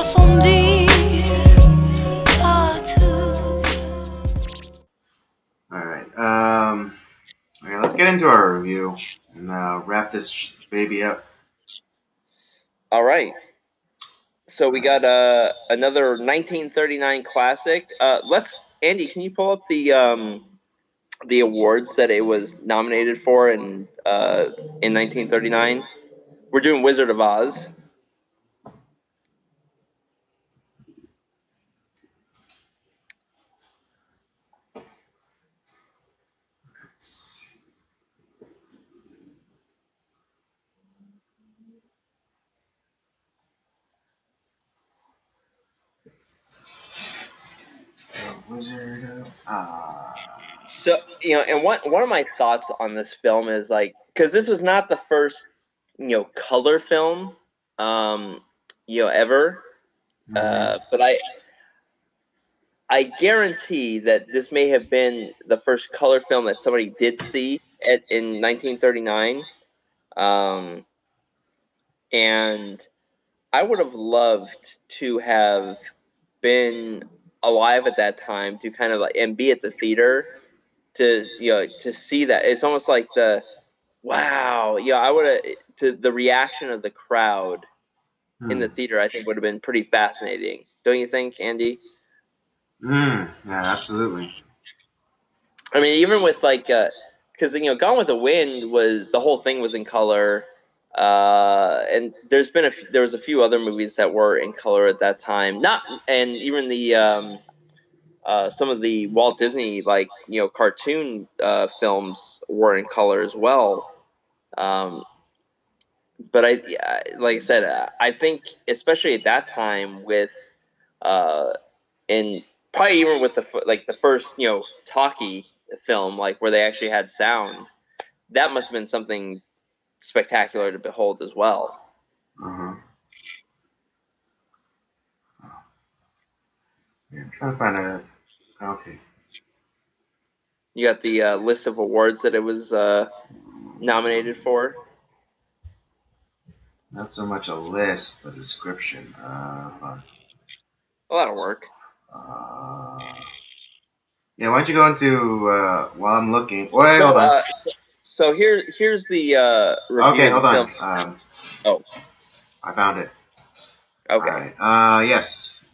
sans dire à tout. All right. Okay, let's get into our review and wrap this baby up. All right. So we got another 1939 classic. Andy, can you pull up the awards that it was nominated for in 1939? We're doing Wizard of Oz. Wizard of So and one of my thoughts on this film is like, because this was not the first color film ever, but I guarantee that this may have been the first color film that somebody did see in 1939. And I would have loved to have been alive at that time to kind of like and be at the theater to see that. It's almost like the wow, I would have to the reaction of the crowd in the theater. I think would have been pretty fascinating, don't you think, Andy? Yeah, absolutely. I mean, even with like, because Gone with the Wind was the whole thing was in color, and there was a few other movies that were in color at that time. Not and even the some of the Walt Disney cartoon films were in color as well. Um, but like I said, I think especially at that time with uh, and probably even with the first talkie film where they actually had sound, that must have been something spectacular to behold as well. Uh-huh. Yeah, I'm trying to find a. Okay. You got the list of awards that it was nominated for. Not so much a list, but a description. Well, that'll work. Yeah, why don't you go into while I'm looking? Wait, So, hold on. so here's the review Okay, of the hold film. on. Oh, I found it. okay. All right. Yes.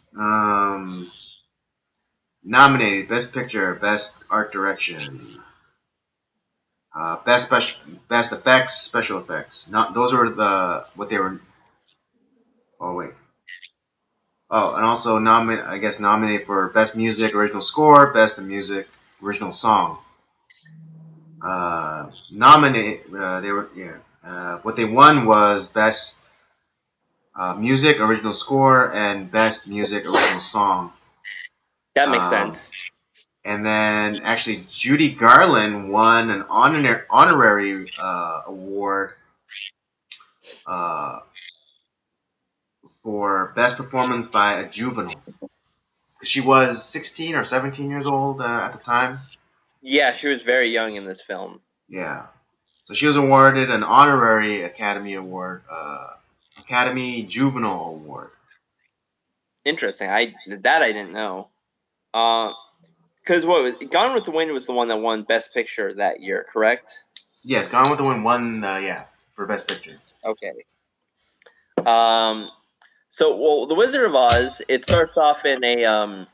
Nominated: Best Picture, Best Art Direction, Best Effects, Special Effects. Not those were what they were. Oh wait. Oh, and also nominated for Best Music, Original Score, Best Music, Original Song. Nominate. They were what they won was Best Music, Original Score, and Best Music, Original Song. That makes sense. And then actually Judy Garland won an honorary award uh, for best performance by a juvenile. She was 16 or 17 years old at the time. Yeah, she was very young in this film. Yeah. So she was awarded an honorary Academy Award, Academy Juvenile Award. Interesting. I didn't know. Because Gone with the Wind was the one that won Best Picture that year, correct? Yes, Gone with the Wind won, for Best Picture. Okay. So, The Wizard of Oz, it starts off in it's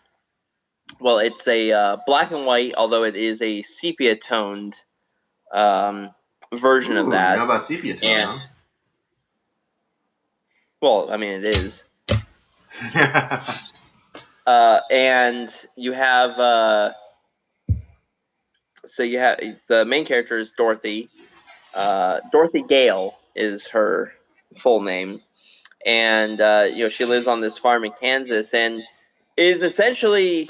a black and white, although it is a sepia toned version of that. You know about sepia tone, huh? Well, I mean, it is. And you have you have the main character is Dorothy. Dorothy Gale is her full name, and she lives on this farm in Kansas, and is essentially.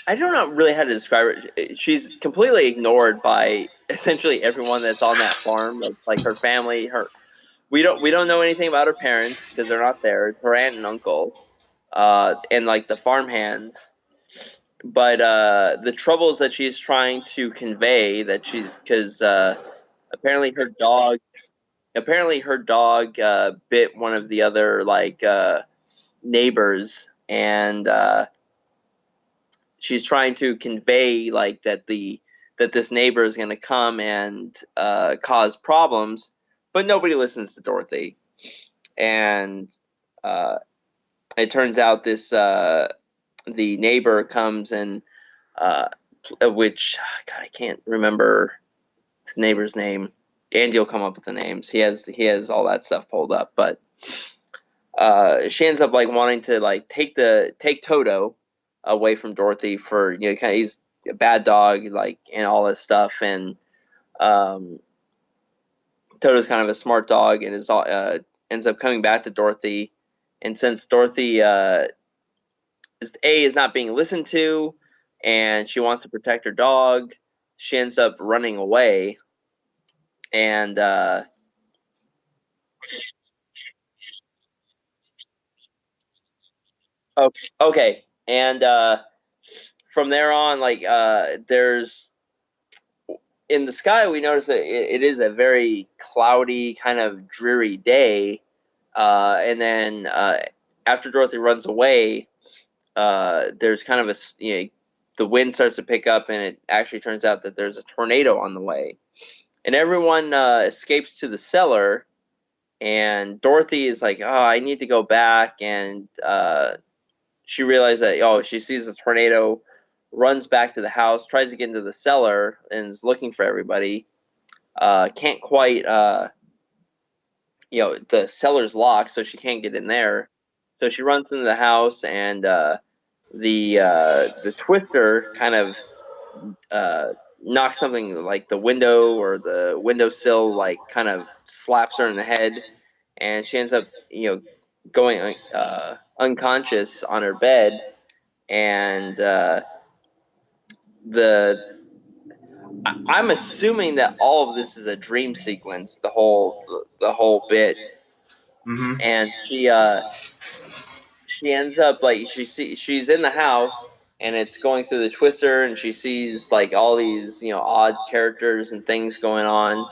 I don't know really how to describe it. She's completely ignored by essentially everyone that's on that farm. It's like her family. We don't know anything about her parents because they're not there. It's her aunt and uncle, and like the farm hands. But the troubles that she's trying to convey because apparently her dog apparently her dog bit one of the other neighbors, and she's trying to convey that this neighbor is going to come and cause problems, but nobody listens to Dorothy, and uh, it turns out the neighbor comes and which God, I can't remember the neighbor's name. Andy will come up with the names. He has all that stuff pulled up, but she ends up wanting to take Toto away from Dorothy for kind of he's a bad dog and all this stuff, and um, Toto's kind of a smart dog and ends up coming back to Dorothy, and since Dorothy is not being listened to, and she wants to protect her dog, she ends up running away, and okay, and from there on, there's in the sky, we notice that it is a very cloudy, kind of dreary day. And then after Dorothy runs away, there's kind of the wind starts to pick up, and it actually turns out that there's a tornado on the way. And everyone escapes to the cellar, and Dorothy is like, "Oh, I need to go back," and she realizes that she sees a tornado, runs back to the house, tries to get into the cellar, and is looking for everybody. Can't quite, the cellar's locked, so she can't get in there. So she runs into the house, and the twister kind of knocks something like the window or the windowsill, kind of slaps her in the head, and she ends up, going unconscious on her bed, and the I'm assuming that all of this is a dream sequence, the whole bit, Mm-hmm. and she ends up she's in the house, and it's going through the twister, and she sees all these odd characters and things going on,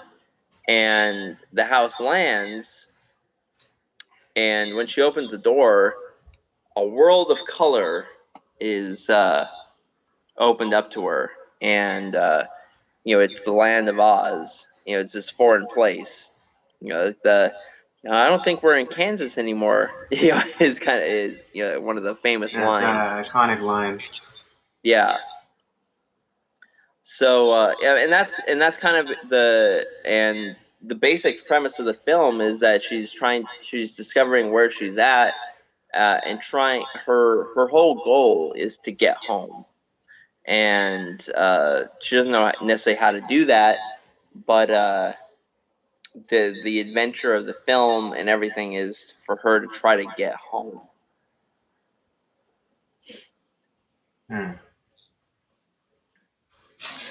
and the house lands, and when she opens the door, a world of color is opened up to her, and it's the land of Oz. It's this foreign place. I don't think we're in Kansas anymore. Is kind of one of the famous Yeah, it's lines. got iconic lines. Yeah. So yeah, and that's kind of the basic premise of the film is that she's discovering where she's at, and trying her whole goal is to get home, and she doesn't know necessarily how to do that, but the adventure of the film and everything is for her to try to get home. Hmm.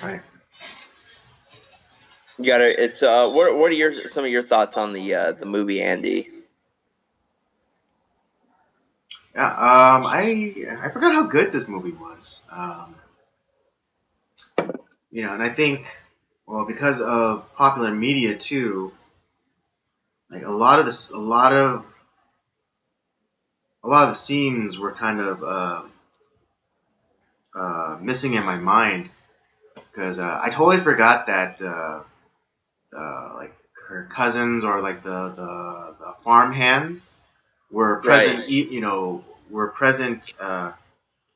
Right. You gotta. It's what are some of your thoughts on the movie, Andy? Yeah. I forgot how good this movie was. And I think, well, because of popular media too, like a lot of the scenes were kind of missing in my mind because I totally forgot that like her cousins or like the farm hands were present. Right. Were present at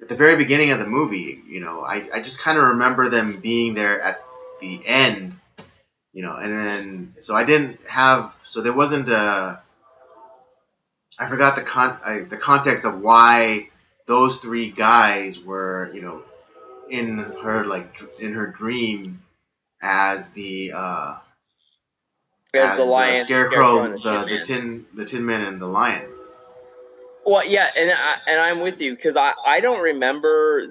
the very beginning of the movie. I just kind of remember them being there at the end. And then so I didn't have so there wasn't a I forgot the context of why those three guys were in her dream as As the the lion, the scarecrow, and scarecrow, the Tin the Man. tin man and the lion. Well, yeah, and I'm with you because I don't remember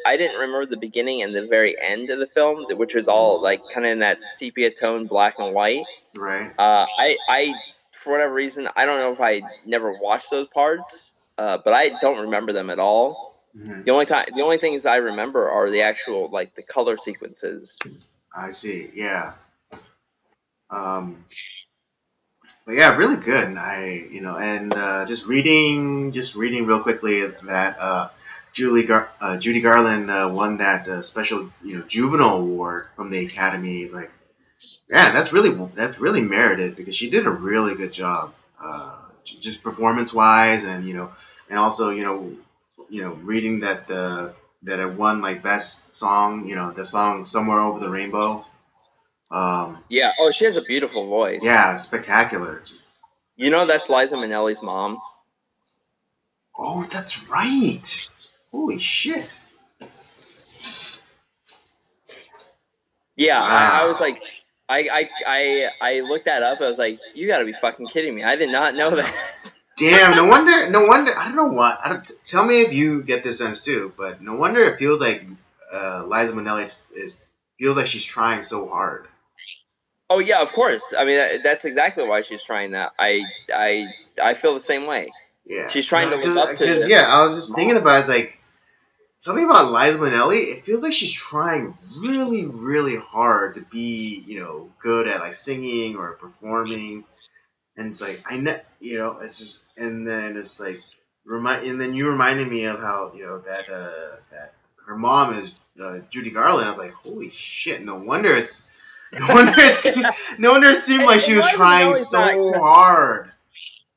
I didn't remember the beginning and the very end of the film, which was all kind of in that sepia tone, black and white. Right. I for whatever reason, I don't know if I never watched those parts, but I don't remember them at all. Mm-hmm. The only things I remember are the actual the color sequences. I see. Yeah. Um, But yeah, really good. And and just reading real quickly that Judy Garland won that special juvenile award from the Academy. It's like, yeah, that's really merited because she did a really good job, just performance wise, and also reading that it won like best song, the song "Somewhere Over the Rainbow." Yeah. Oh, she has a beautiful voice. Yeah, spectacular. Just You know that's Liza Minnelli's mom. oh, that's right. Holy shit! Yeah, I was Wow. like, I looked that up. I was like, you got to be fucking kidding me! I did not know that. Damn. No wonder. No wonder. I don't know what. Tell me if you get this sense too. But no wonder it feels like Liza Minnelli feels like she's trying so hard. Oh yeah, of course. I mean, that's exactly why she's trying that. I feel the same way. Yeah. She's trying to live up to Because the yeah, I was just thinking mom. about it, it's like something about Liza Minnelli. It feels like she's trying really, really hard to be good at like singing or performing. And it's like it's just, and then it's like and then you reminded me of how that her mom is Judy Garland. I was like, holy shit! No wonder no wonder it seemed like she And was Liza trying Minnelli's not. so hard.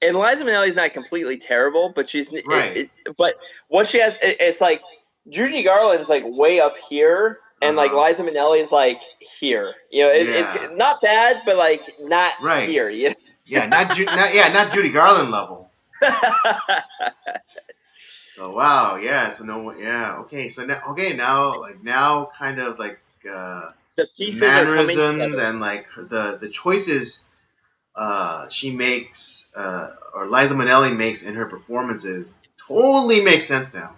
And Liza Minnelli's not completely terrible, but Right. but what she has, it's like Judy Garland's like way up here, and like Uh-huh. Liza Minnelli's like here. It's Yeah. not bad, but like not Right. here. Yeah. Not Judy Garland level. So wow. Yeah. So no. Yeah. Okay. So now kind of like. The The pieces are coming mannerisms together. and like the choices she makes or Liza Minnelli makes in her performances totally makes sense now.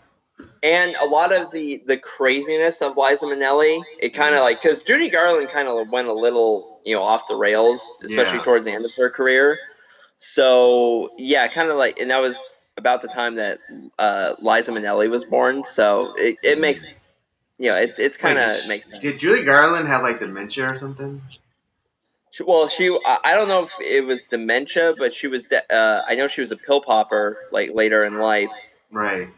And a lot of the craziness of Liza Minnelli, it kind of like, because Judy Garland kind of went a little off the rails, especially Yeah. towards the end of her career. So yeah, kind of like, and that was about the time that Liza Minnelli was born. So it makes it's Wait, kind of makes sense. did Julie Garland have like dementia or something? Well, I don't know if it was dementia, but she was I know she was a pill popper like later in life. Right.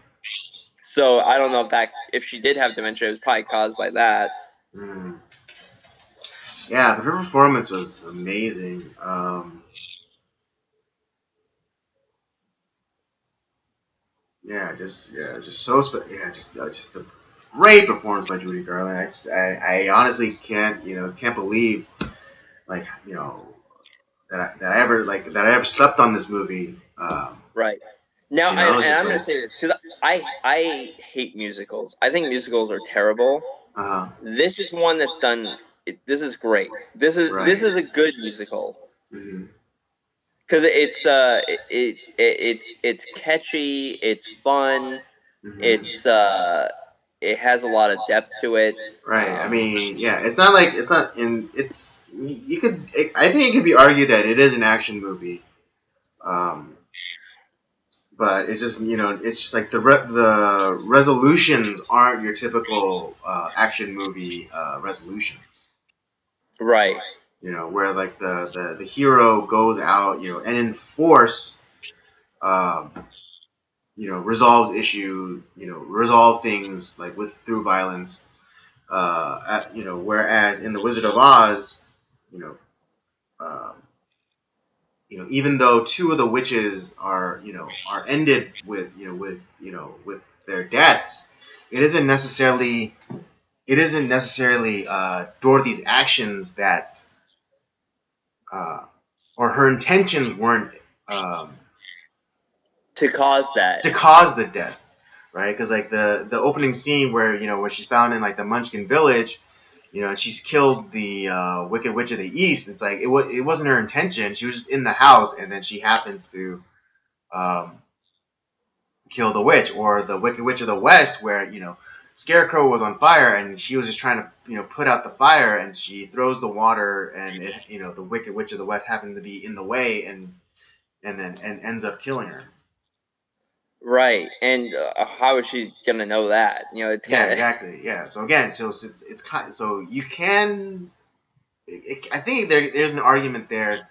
So I don't know if she did have dementia, it was probably caused by that. Mm. Yeah, but her performance was amazing. Just so just a great performance by Judy Garland. I honestly can't believe like that I ever slept on this movie. Right. Now, and, It's and just I'm going to like say this because I hate musicals. I think musicals are terrible. uh This is one that's done. This is great. This is a good musical hmm because it's catchy. It's fun. hmm It's it has a lot of depth to it. right. I mean, yeah, it's not in it's you could I think it could be argued that it is an action movie. Um, but it's just it's just like the resolutions aren't your typical action movie resolutions. Right. Where like the hero goes out and in force um, resolves resolve things like with through violence. Whereas in the Wizard of Oz, you know, um, even though two of the witches are ended with their deaths, it isn't necessarily Dorothy's actions that or her intentions weren't um, To cause that. to cause the death, right? Because like the opening scene where she's found in like the Munchkin village, and she's killed the Wicked Witch of the East. It's like it wasn't her intention. She was just in the house, and then she happens to um, kill the witch, or the Wicked Witch of the West, where Scarecrow was on fire, and she was just trying to put out the fire, and she throws the water, and the Wicked Witch of the West happened to be in the way, and ends up killing her. Right. And how is she gonna know that? It's Yeah, kind of exactly. Yeah. So again, it's kind. So you can. I think there's an argument there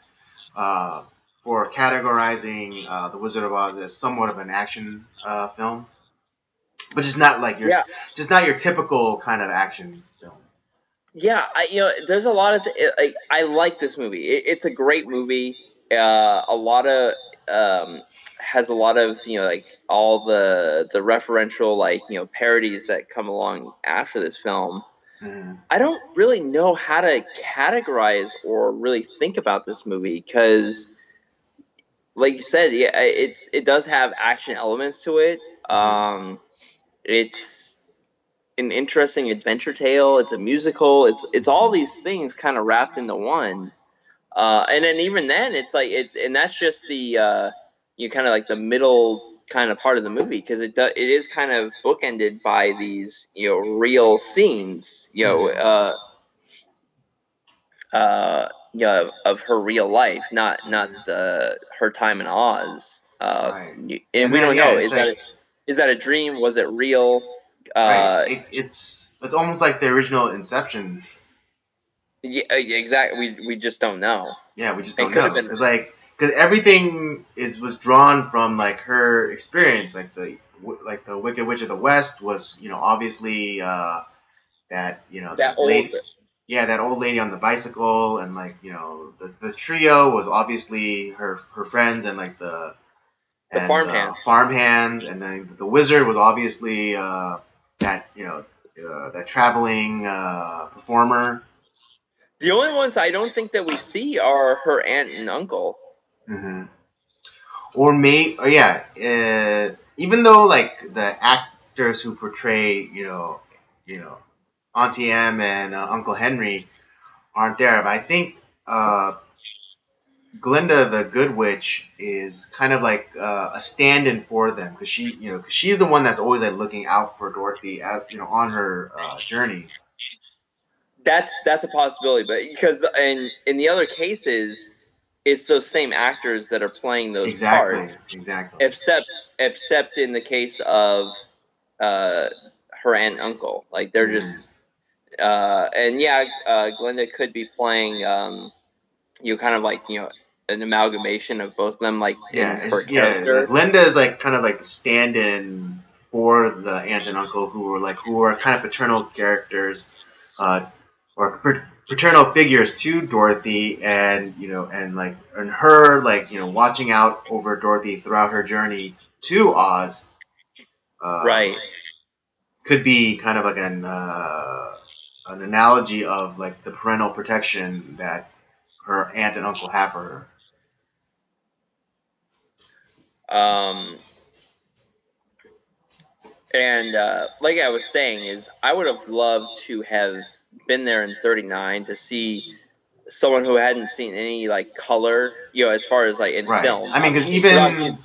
for categorizing The Wizard of Oz as somewhat of an action film, but just not like your Yeah. just not your typical kind of action film. Yeah, there's a lot of like I like this movie. It's a great movie. A lot of has a lot of like all the referential like parodies that come along after this film. Mhm. I don't really know how to categorize or really think about this movie because, like you said, yeah, it does have action elements to it. It's an interesting adventure tale. It's a musical. It's all these things kind of wrapped into one. And then even then, it's like and that's just the you kind of like the middle kind of part of the movie because it is kind of bookended by these real scenes of her real life, not the her time in Oz. Right. And And we then don't yeah, know it's like is that a dream? Was it real? right. Uh, It's almost like the original Inception. yeah, exactly. We just don't know. Yeah, we just It don't could have know been. because everything was drawn from like her experience. Like the Wicked Witch of the West was obviously that That that old late yeah that old lady on the bicycle, and like the trio was obviously her friends, and like the farmhand. farmhand, and then the wizard was obviously that that traveling performer. The only ones I don't think that we see are her aunt and uncle. Hmm. Or yeah, even though like the actors who portray you know Auntie M and Uncle Henry aren't there, but I think Glinda the Good Witch is kind of like a stand-in for them because cause she's the one that's always like looking out for Dorothy on her journey. That's a possibility, but because in the other cases, it's those same actors that are playing those Exactly, parts, exactly. except in the case of uh, her aunt and uncle. Like they're Hmm. just and yeah, Glinda could be playing kind of like an amalgamation of both of them, like Yeah, in her it's yeah. Like character. Linda is like kind of like the stand-in for the aunt and uncle who were kind of paternal characters, uh, or paternal figures to Dorothy, and and her like watching out over Dorothy throughout her journey to Oz. Right. Could be kind of like an analogy of like the parental protection that her aunt and uncle have for her. Um, and like I was saying, is I would have loved to have been there in '39 to see someone who hadn't seen any like color, as far as like in Right. film, I mean, obviously, because obviously,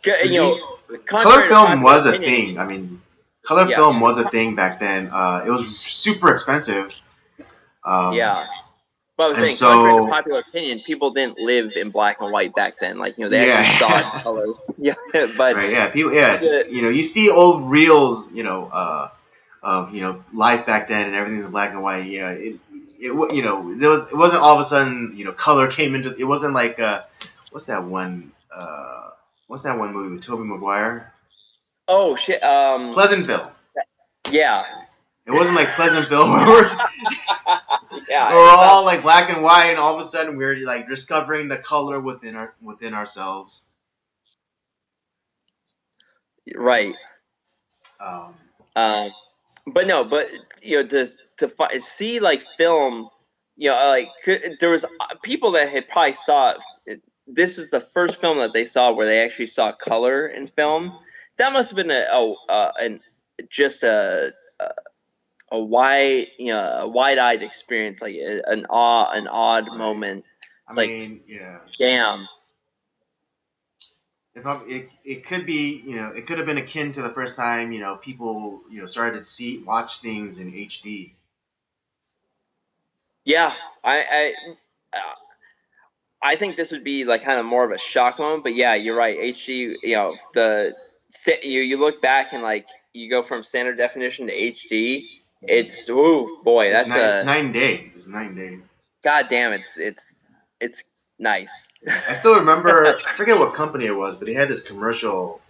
because color contrary to film popular was a opinion, thing. I mean, color yeah, film was a thing back then. It was super expensive. yeah. But I was And saying, contrary to so popular opinion, people didn't live in black and white back then. Like they actually saw yeah, in color. Yeah, but right, yeah, people, yeah, to, just you see old reels, of life back then, and everything's in black and white. Yeah, it wasn't all of a sudden color came into it. Wasn't like what's that one what's that one movie with Tobey Maguire? oh shit, Pleasantville. yeah, It wasn't like Pleasantville where yeah, we're all like black and white, and all of a sudden we're like discovering the color within ourselves. right. Um, Um, but no, but see like film, like there was people that had probably saw this was the first film that they saw where they actually saw color in film. That must have been an just a wide-eyed experience, like an odd right. moment. I It's like, mean, yeah. damn. It could be it could have been akin to the first time people started to watch things in HD. Yeah, I think this would be like kind of more of a shock moment, but yeah, you're right. HD, you look back and like you go from standard definition to HD. It's ooh boy, It's that's night. It's a night and day. It's night and day. god damn. It's Nice. I still remember. I forget what company it was, but they had this commercial,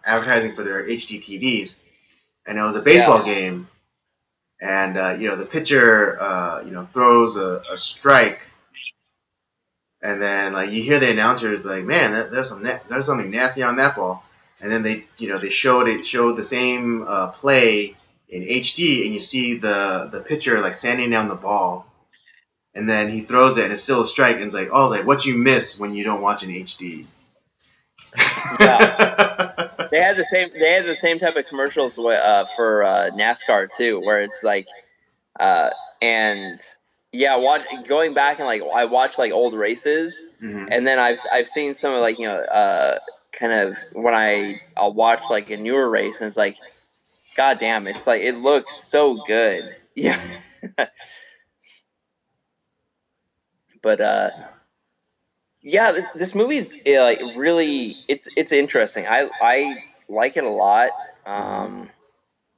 advertising for their HD TVs, and it was a baseball game, and the pitcher, throws a strike, and then like you hear the announcers like, man, there's something nasty on that ball, and then they showed the same play in HD, and you see the pitcher like sanding down the ball, and then he throws it, and it's still a strike, and it's like, oh, like what you miss when you don't watch an HD. Yeah. They had the same. They had the same type of commercials for NASCAR too, where it's like, and yeah, going back and like I watched like old races, and then I've seen some of like kind of when I'll watch like a newer race, and it's like, god damn, it's like it looks so good. Yeah. But yeah, this movie's like really it's interesting. I like it a lot.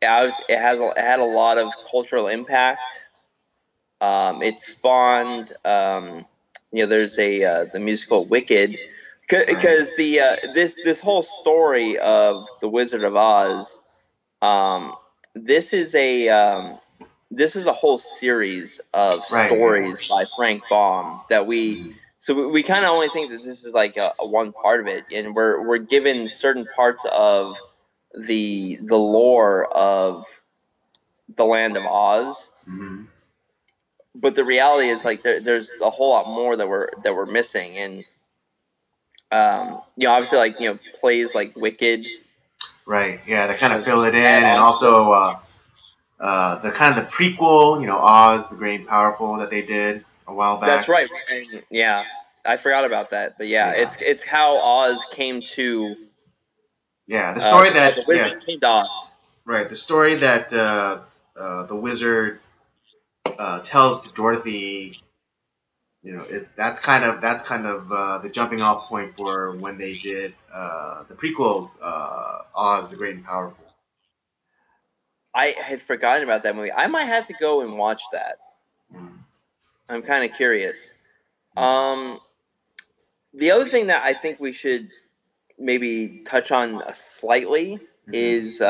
It had a lot of cultural impact. It spawned there's the musical Wicked, because the this whole story of the Wizard of Oz, um, this is a this is a whole series of stories by Frank Baum that we kind of only think that this is like a one part of it, and we're given certain parts of the lore of the land of Oz. But the reality is like there's a whole lot more that we're missing, and obviously like plays like Wicked, right? Yeah, they kind of fill it in, and also the kind of the prequel, Oz the Great and Powerful that they did a while back. That's right. And, yeah, I forgot about that, but yeah, it's how Oz came to. Yeah, the story that the wizard came to Oz. Right, the story that the wizard tells to Dorothy, that's kind of the jumping off point for when they did the prequel, Oz the Great and Powerful. I had forgotten about that movie. I might have to go and watch that. I'm kind of curious. The other thing that I think we should maybe touch on slightly is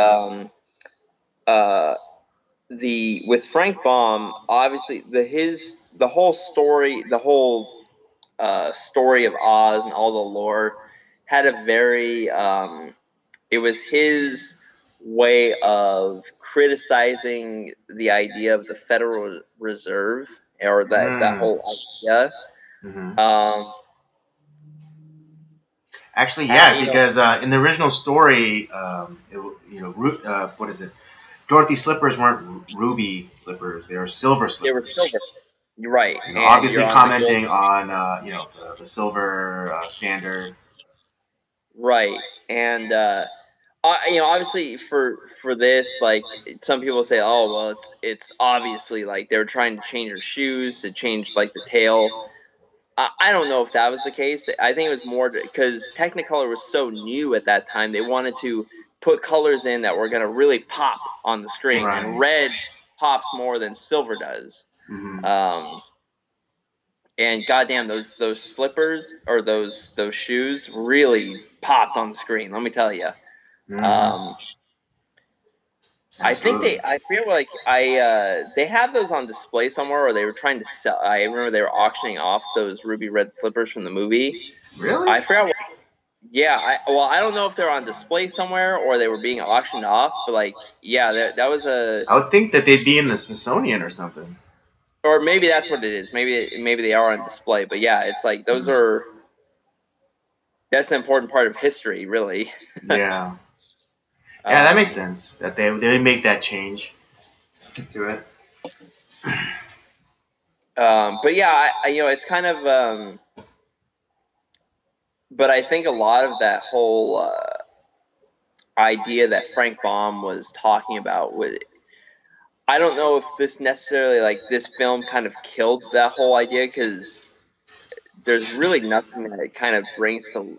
with Frank Baum, obviously the whole story of Oz and all the lore had a very it was his way of criticizing the idea of the Federal Reserve, or that whole idea. Actually, yeah, because in the original story, what is it? Dorothy's slippers weren't ruby slippers; they were silver slippers. They were silver. You're right. Obviously, commenting on the silver standard. Right, and obviously for this, like some people say, oh well, it's obviously like they were trying to change her shoes to change like the tail. I don't know if that was the case. I think it was more because Technicolor was so new at that time. They wanted to put colors in that were going to really pop on the screen, and red pops more than silver does. And goddamn, those slippers or those shoes really popped on the screen. Let me tell you. I feel like they have those on display somewhere, or they were trying to sell. I remember they were auctioning off those ruby red slippers from the movie. Really? I forgot. I don't know if they're on display somewhere or they were being auctioned off, but like, yeah, that was a. I would think that they'd be in the Smithsonian or something. Or maybe that's what it is. Maybe they are on display, but yeah, it's like those are. That's an important part of history, really. Yeah. Yeah, that makes sense. That they make that change to it. But yeah, it's kind of. But I think a lot of that whole idea that Frank Baum was talking about I don't know if this necessarily, like, this film kind of killed that whole idea, because there's really nothing that it kind of brings to.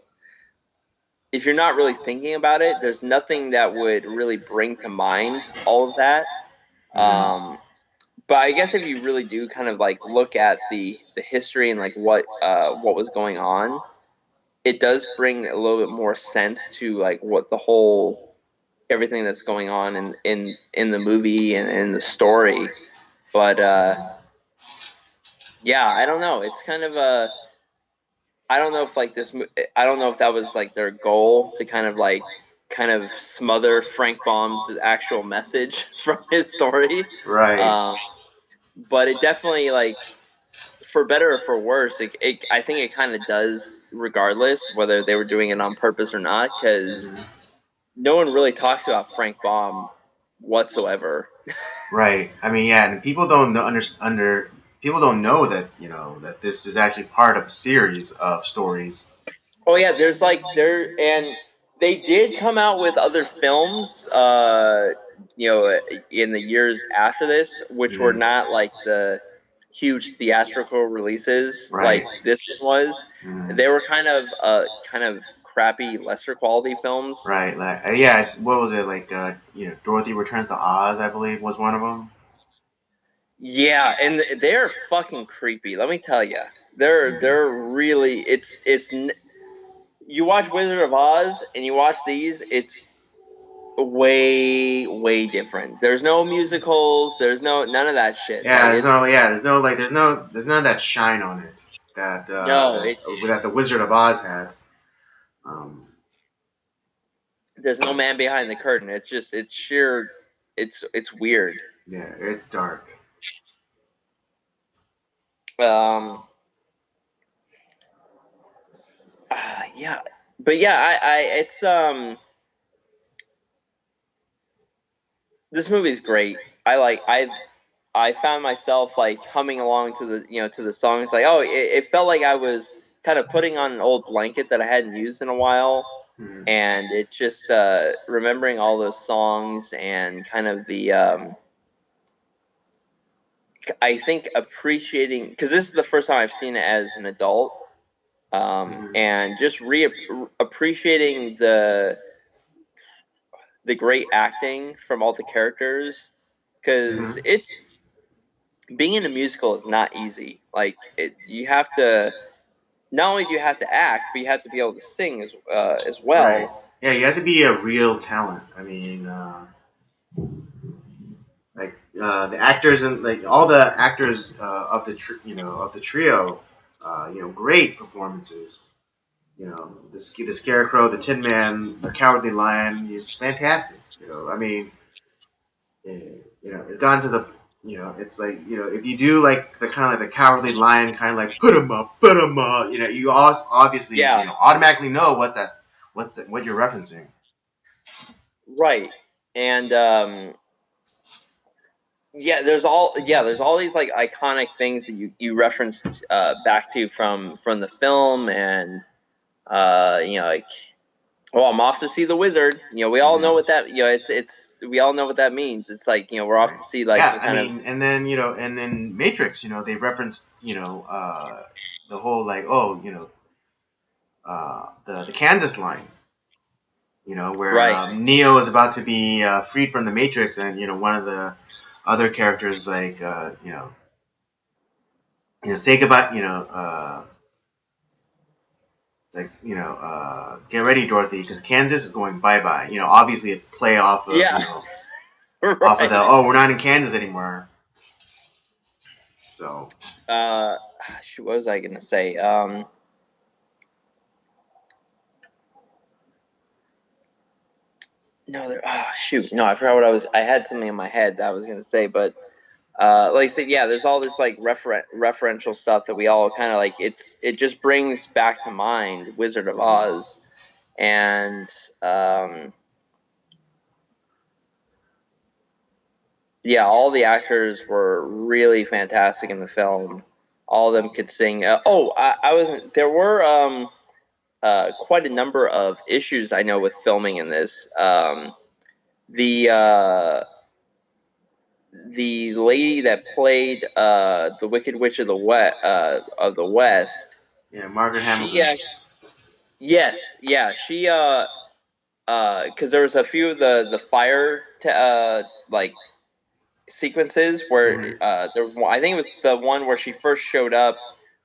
If you're not really thinking about it, there's nothing that would really bring to mind all of that. but I guess if you really do kind of like look at the history and like what was going on, it does bring a little bit more sense to like what the whole everything that's going on in the movie and in the story. But yeah, I don't know. It's kind of a I don't know if like I don't know if that was like their goal to kind of smother Frank Baum's actual message from his story. Right. But it definitely like for better or for worse, I think it kind of does regardless whether they were doing it on purpose or not, because no one really talks about Frank Baum whatsoever. Right. I mean, yeah, and people don't know, people don't know that that this is actually part of a series of stories. Oh yeah, there's like there and they did come out with other films, in the years after this, which were Mhm. not like the huge theatrical releases Right. like this one was. Mhm. They were kind of crappy, lesser quality films. Right. Like, yeah. What was it like? Dorothy Returns to Oz, I believe, was one of them. Yeah, and they're fucking creepy. Let me tell you, they're really you watch Wizard of Oz and you watch these, it's way different. There's no musicals. There's none of that shit. Like it's There's none of that shine on it no, it that the Wizard of Oz had. Um, there's no man behind the curtain. It's just it's sheer. It's weird. yeah, it's dark. Um. Yeah, but yeah, I it's this movie's great. I found myself like humming along to the songs. Like, oh, it felt like I was kind of putting on an old blanket that I hadn't used in a while, Hmm. and it just remembering all those songs and kind of the I think appreciating, because this is the first time I've seen it as an adult, Hmm. and just appreciating the great acting from all the characters, because Hmm. it's being in a musical is not easy. Like you have to not only do you have to act, but you have to be able to sing as Right. well. Yeah, you have to be a real talent. I mean, the actors and like all the actors of of the trio, great performances. The Scarecrow, the Tin Man, the Cowardly Lion is fantastic. I mean, it's gone to the, it's like, if you do like the kind of like the Cowardly Lion kind of like put 'em up, you obviously, Yeah, automatically know what you're referencing. right. And there's all these like iconic things that you referenced back to from the film, and like, oh, I'm off to see the wizard. We all know Mhm. what that it's we all know what that means. It's like we're off Right. to see like Yeah, some I kind of mean, and then and then Matrix, they referenced, the whole like, oh, the Kansas line, where right. Neo is about to be freed from the Matrix, and one of the other characters like, say goodbye, it's like, get ready, Dorothy, because Kansas is going bye bye. Obviously a play off of Yeah, off of the, right. oh, we're not in Kansas anymore. So Uh, shoot, what was I gonna say? No, shoot, no, I forgot what I had something in my head that I was gonna say, but like I said, yeah, there's all this like referential stuff that we all kind of like. It just brings back to mind Wizard of Oz, and um, yeah, all the actors were really fantastic in the film. All of them could sing. I was there were quite a number of issues I know with filming in this. The the lady that played the Wicked Witch of the West, yeah, Margaret she Hamilton. actually, yes, yeah, she because there was a few of the fire like sequences where I think it was the one where she first showed up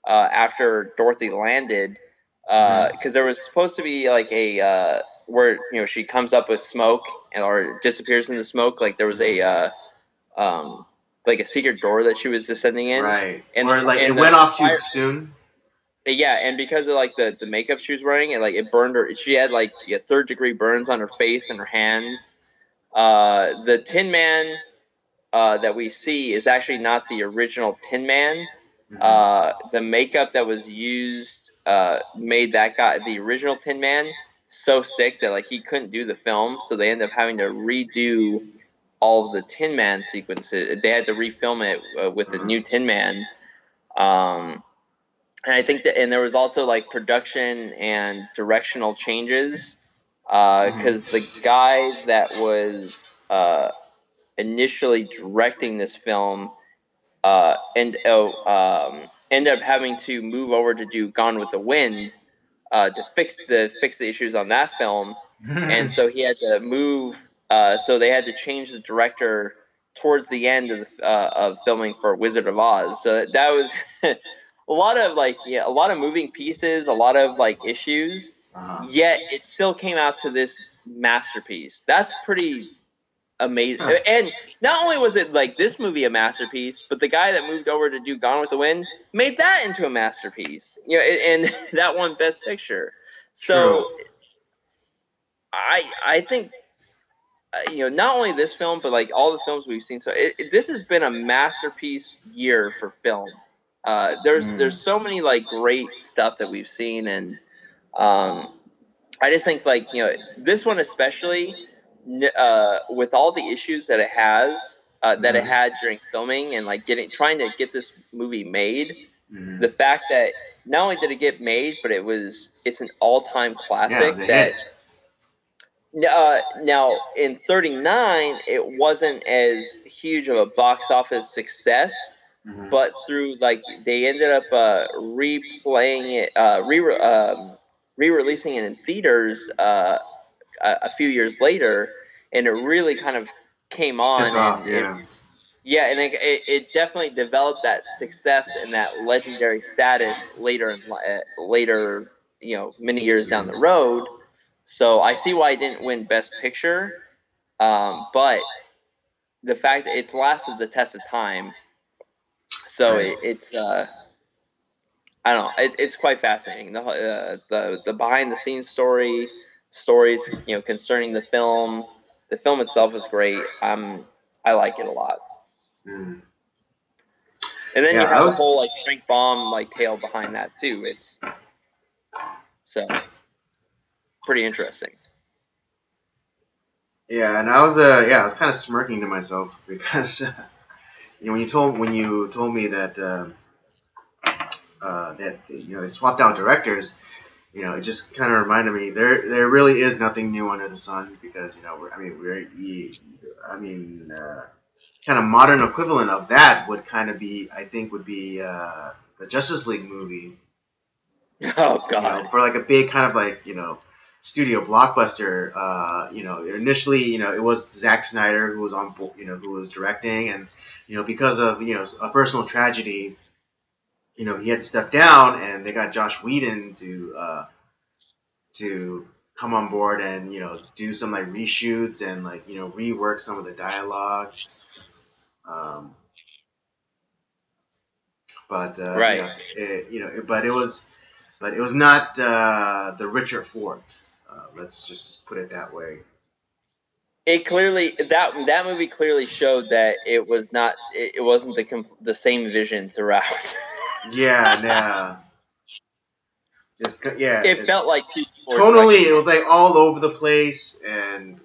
after Dorothy landed, because there was supposed to be like a where she comes up with smoke or disappears in the smoke. Like there was like a secret door that she was descending in, Right. and Or like it and went the off too fire. soon. Yeah, and because of like the makeup she was wearing, it burned her. She had like third-degree burns on her face and her hands. The Tin Man that we see is actually not the original Tin Man. The makeup that was used made that guy, the original Tin Man, so sick that like he couldn't do the film, so they ended up having to redo all of the Tin Man sequences. They had to refilm it with the new Tin Man. And I think and there was also like production and directional changes because the guy that was initially directing this film ended up having to move over to do Gone with the Wind to fix the issues on that film, and so he had to move. So they had to change the director towards the end of filming for Wizard of Oz. So that was a lot of a lot of moving pieces, a lot of like issues. Yet it still came out to this masterpiece. That's pretty amazing. And not only was it like this movie a masterpiece, but the guy that moved over to do Gone with the Wind made that into a masterpiece. And that won Best Picture. So I think not only this film, but like all the films we've seen. So this has been a masterpiece year for film. There's so many like great stuff that we've seen, and I just think like this one especially, with all the issues that it has, that it had during filming and like trying to get this movie made. The fact that not only did it get made, but it's an all-time classic now in 39 it wasn't as huge of a box office success, but through like they ended up replaying it, re-releasing it in theaters a few years later, and it really kind of came on, and it definitely developed that success and that legendary status later, many years down the road. So I see why it didn't win Best Picture, but the fact that it's lasted the test of time, so it's I don't know, it's quite fascinating. The behind the scenes stories concerning the film. The film itself is great. I like it a lot. And then you have the whole like Frank Baum like tale behind that too. It's so pretty interesting. Yeah, and I was kind of smirking to myself because when you told me that that they swapped out directors, it just kind of reminded me there really is nothing new under the sun, because kind of modern equivalent of that would kind of be, I think, would be the Justice League movie. Oh God! For like a big kind of like studio blockbuster. Initially, it was Zack Snyder who was on board, who was directing, and because of a personal tragedy, he had to step down, and they got Josh Whedon to come on board and do some like reshoots and like rework some of the dialogue. But Right. but it was not the Richard Ford. Let's just put it that way. It clearly that movie clearly showed that it wasn't the same vision throughout. Yeah. It felt like two people were tonally it was like all over the place, and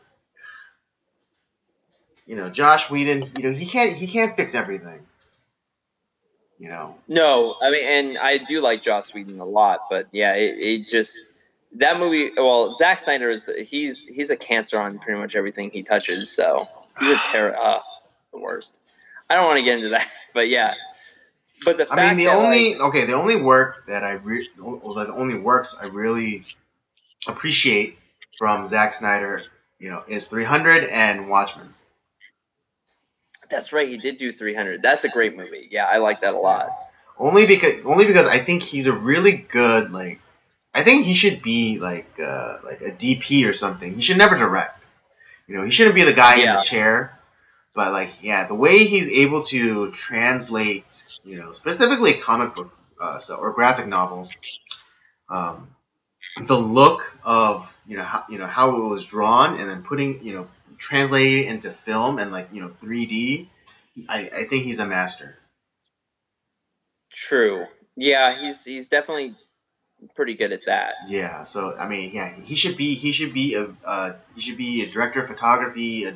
Josh Whedon, he can't fix everything. No, I mean, and I do like Joss Whedon a lot, but yeah, it just that movie. Well, Zack Snyder he's a cancer on pretty much everything he touches. So he's the worst. I don't want to get into that, but yeah. But the fact the only work that the only works I really appreciate from Zack Snyder, is 300 and Watchmen. That's right. He did do 300. That's a great movie. Yeah, I like that a lot. Only because I think he's a really good like. I think he should be like a DP or something. He should never direct. He shouldn't be the guy in the Yeah, chair. But like, yeah, the way he's able to translate, specifically comic book stuff or graphic novels, um, the look of how it was drawn, and then putting translating it into film and like 3D. I think he's a master. true. Yeah, he's definitely pretty good at that. Yeah, so I mean, yeah, he should be a director of photography, uh,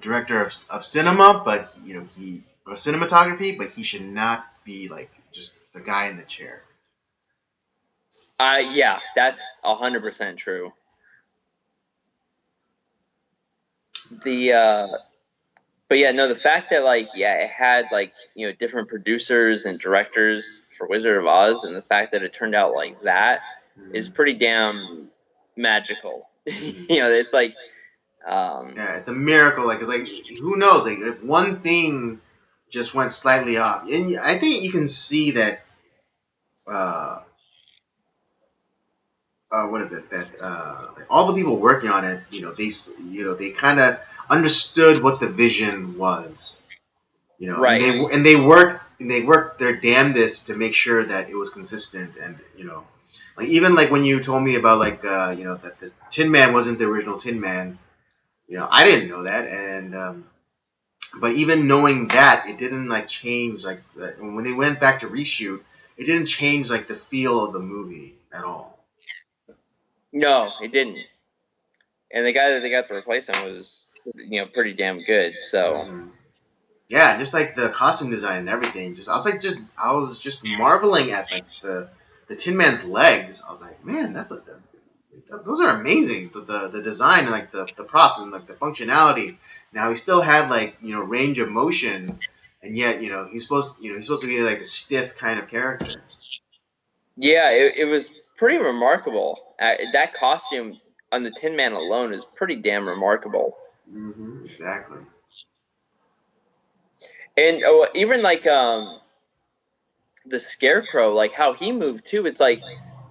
director of cinema, but he or cinematography, but he should not be like just the guy in the chair. Yeah, that's 100% true. The but yeah, no, the fact that like it had like different producers and directors for Wizard of Oz, and the fact that it turned out like that is pretty damn magical. It's like Yeah, it's a miracle. Like, it's like, who knows? Like, if one thing just went slightly off, and I think you can see that. Uh, what is it? That like all the people working on it, they kind of understood what the vision was. And right. they worked their damnedest to make sure that it was consistent, and like even like when you told me about like that the Tin Man wasn't the original Tin Man. I didn't know that, and but even knowing that, it didn't like change like when they went back to reshoot, it didn't change like the feel of the movie at all. No, it didn't. And the guy that they got to replace him was pretty damn good. So Hmm. Yeah, just like the costume design and everything. I was just marveling at like the Tin Man's legs. I was like, man, that's like those are amazing. The design and like the prop and like the functionality. Now he still had like range of motion, and yet he's supposed to be like a stiff kind of character. yeah, it was pretty remarkable. That costume on the Tin Man alone is pretty damn remarkable. Exactly. And even like the Scarecrow, like how he moved too. It's like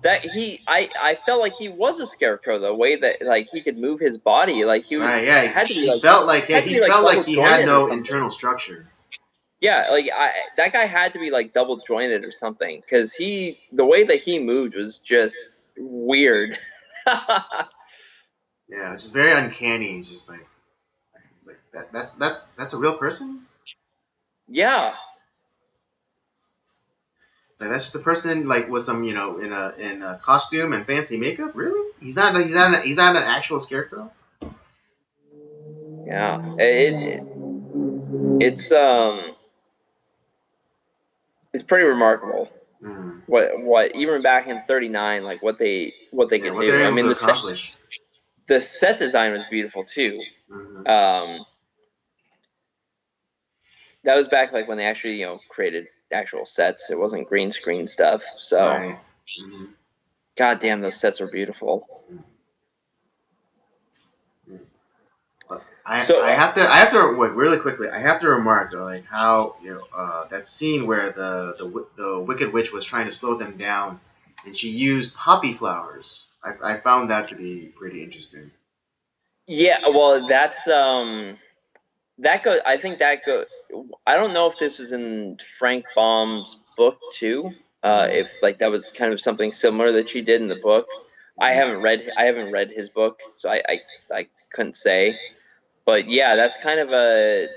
that I felt like he was a Scarecrow the way that like he could move his body. Like Right. Yeah. had to be He like felt like yeah, had to he be like felt like double he had jointed or no something. internal structure. Yeah, like that guy had to be like double jointed or something because the way that he moved was just weird. Yeah, it's just very uncanny. It's like that's a real person. Yeah, Like that's just a person like with some in a costume and fancy makeup. Really? He's not an actual scarecrow. yeah. It's it's pretty remarkable. Mm. What even back in '39, like what they Yeah, could what they're do. I able mean, to accomplish. the set design was beautiful too. Hmm. Um, that was back like when they actually created actual sets. It wasn't green screen stuff. So Right. Hmm. god damn, those sets were beautiful. But I So I have to I have to wait really quickly. I have to remark like how that scene where the Wicked Witch was trying to slow them down, and she used poppy flowers. I found that to be pretty interesting. yeah, well that go. I think that go. I don't know if this was in Frank Baum's book too. Mm. If like that was kind of something similar that she did in the book. I haven't read his book, so I couldn't say. But yeah, that's kind of a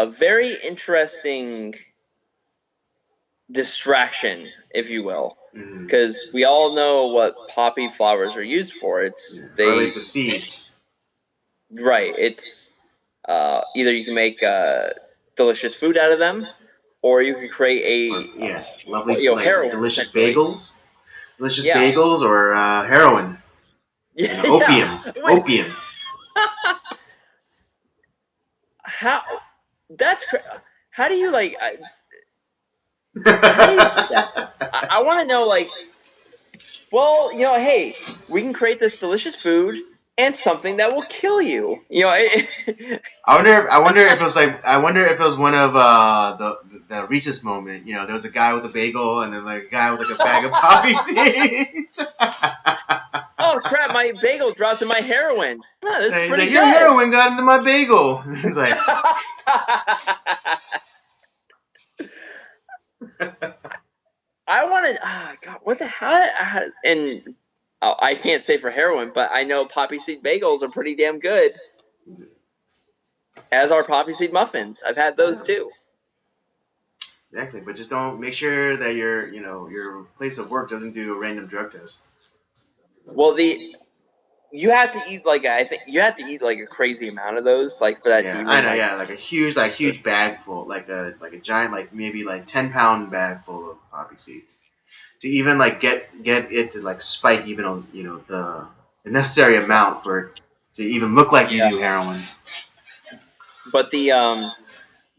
very interesting distraction, if you will, Mm. because we all know what poppy flowers are used for. Yeah. It's Or at least they the seeds. right. It's either you can make delicious food out of them, or you can Or create yeah, lovely like heroin delicious essentially. bagels, delicious Yeah, bagels or heroin, yeah, yeah. opium, Wait, opium. how? That's how do you like? How do you do that? I want to know like. Well, hey, we can create this delicious food. and something that will kill you. You know, I wonder if it was like. I wonder if it was one of the Reese's moment. You know, there was a guy with a bagel and then like a guy with like a bag of poppy seeds. oh crap! My bagel dropped in my heroin. Oh, this is And he's pretty like, your good. heroin got into my bagel. He's like, I wanted. God, what the hell? And I can't say for heroin, but I know poppy seed bagels are pretty damn good. As are poppy seed muffins. I've had those too. exactly, but just don't make sure that your place of work doesn't do a random drug test. Well, you have to eat like I think you have to eat like a crazy amount of those, like for that to Yeah, I even know. like. Yeah, like a huge bag full, like a giant, like maybe like 10-pound bag full of poppy seeds to even like get it to like spike even on the necessary amount for it to even look like you do heroin. But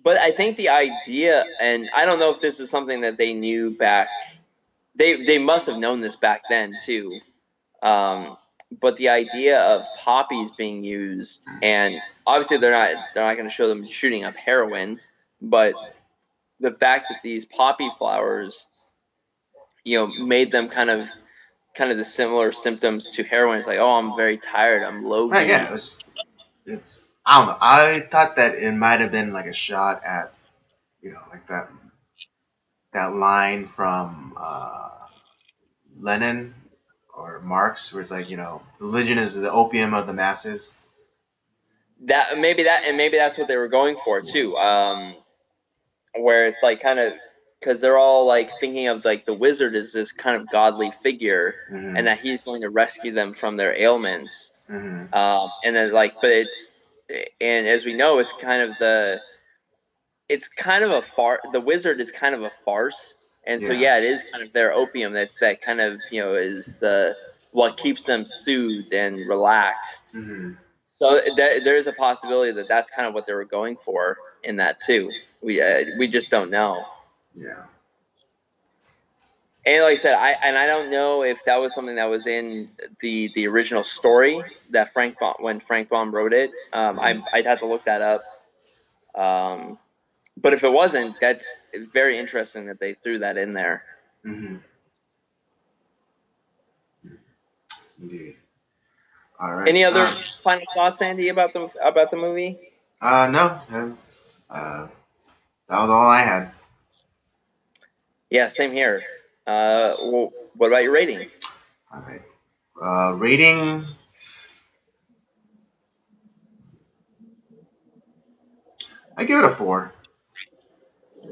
but I think the idea, and I don't know if this is something that they knew back. They must have known this back then too. But the idea of poppies being used, and obviously they're not going to show them shooting up heroin, but the fact that these poppy flowers, made them kind of the similar symptoms to heroin. It's like, oh, I'm very tired, I'm Right? logy. Yeah. It's I don't know. I thought that it might have been like a shot at like that line from Lenin or Marx, where it's like religion is the opium of the masses. Maybe that's what they were going for too. Where it's like kind of because they're all like thinking of like the wizard as this kind of godly figure, Mm-hmm. and that he's going to rescue them from their ailments. Mm-hmm. And then and as we know, it's kind of a the wizard is kind of a farce, and so Yeah. it is kind of their opium that kind of is the what keeps them soothed and relaxed. Mm-hmm. So there is a possibility that that's kind of what they were going for in that too. We just don't know. Yeah. And like I said, I don't know if that was something that was in the original story that when Frank Baum wrote it. I'd have to look that up. But if it wasn't, that's very interesting that they threw that in there. Mm-hmm. Indeed. All right. Any other final thoughts, Andy, about the movie? No. That was all I had. Yeah, same here. Well, what about your rating? All right. Rating. I give it a 4.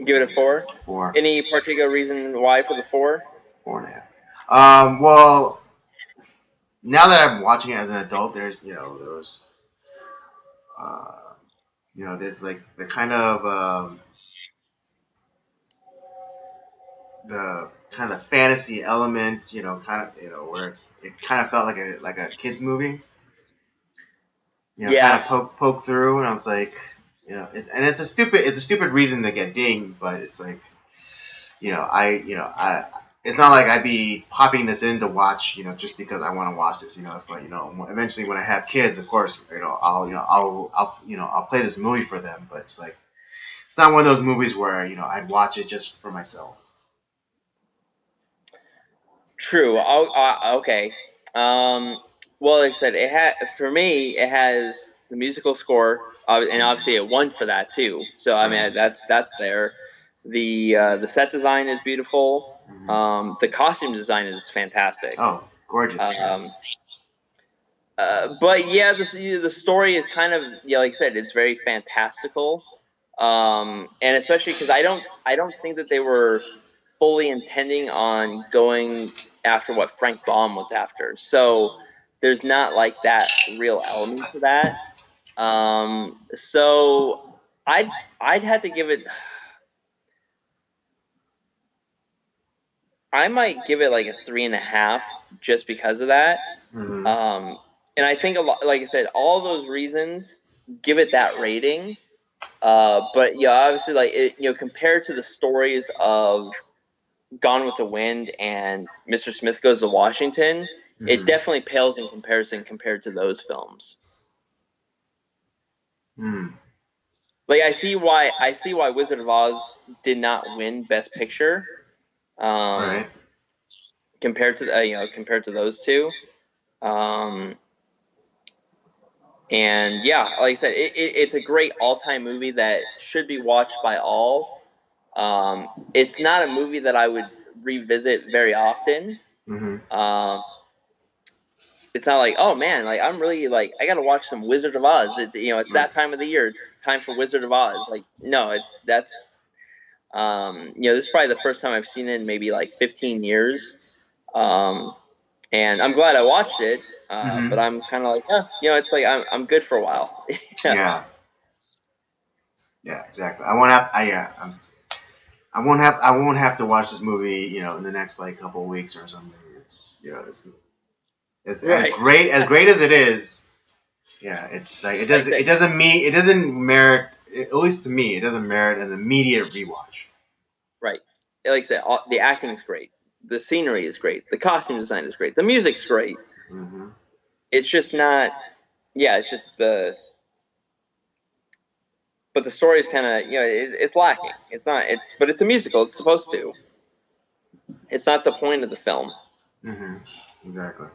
Give it a 4. 4. Any particular reason why for the 4? 4.5. Well, now that I'm watching it as an adult, uh, there's like the kind of the fantasy element, where it kind of felt like a kids movie. Kind of poke through, and I was like, it's a stupid reason to get dinged, but it's like, I it's not like I'd be popping this in to watch, just because I want to watch this, if eventually when I have kids, of course, I'll play this movie for them, but it's like, it's not one of those movies where, I'd watch it just for myself. True. Okay. Well, like I said, for me, it has the musical score, and obviously it won for that too. So I mean, that's there. The set design is beautiful. The costume design is fantastic. Oh, gorgeous. Yes. But yeah, the story is kind of like I said, it's very fantastical, and especially because I don't think that they were fully intending on going after what Frank Baum was after. So there's not like that real element to that. So I'd have to give it. I might give it like a 3.5 just because of that. Mm-hmm. And I think a lot, like I said, all those reasons give it that rating. But yeah, obviously, like compared to the stories of Gone with the Wind and Mr. Smith Goes to Washington, It definitely pales in comparison compared to those films. Like I see why Wizard of Oz did not win Best Picture, Right. compared to compared to those two. And yeah, like I said, it's a great all-time movie that should be watched by all. It's not a movie that I would revisit very often. It's not like, oh man, like I'm really like I gotta watch some Wizard of Oz. It's that time of the year. It's time for Wizard of Oz. Like no, this is probably the first time I've seen it in maybe like 15 years. And I'm glad I watched it. But I'm kind of like, it's like I'm good for a while. Yeah. Yeah, exactly. I won't have. I won't have to watch this movie. In the next like couple of weeks or something. It's Right. as great as it is. Yeah, it's like it doesn't merit. At least to me, it doesn't merit an immediate rewatch. Right. Like I said, the acting is great. The scenery is great. The costume design is great. The music's great. It's just not. Yeah, it's just but the story is kind of it's lacking. It's not. But it's a musical. It's supposed to. It's not the point of the film. Exactly.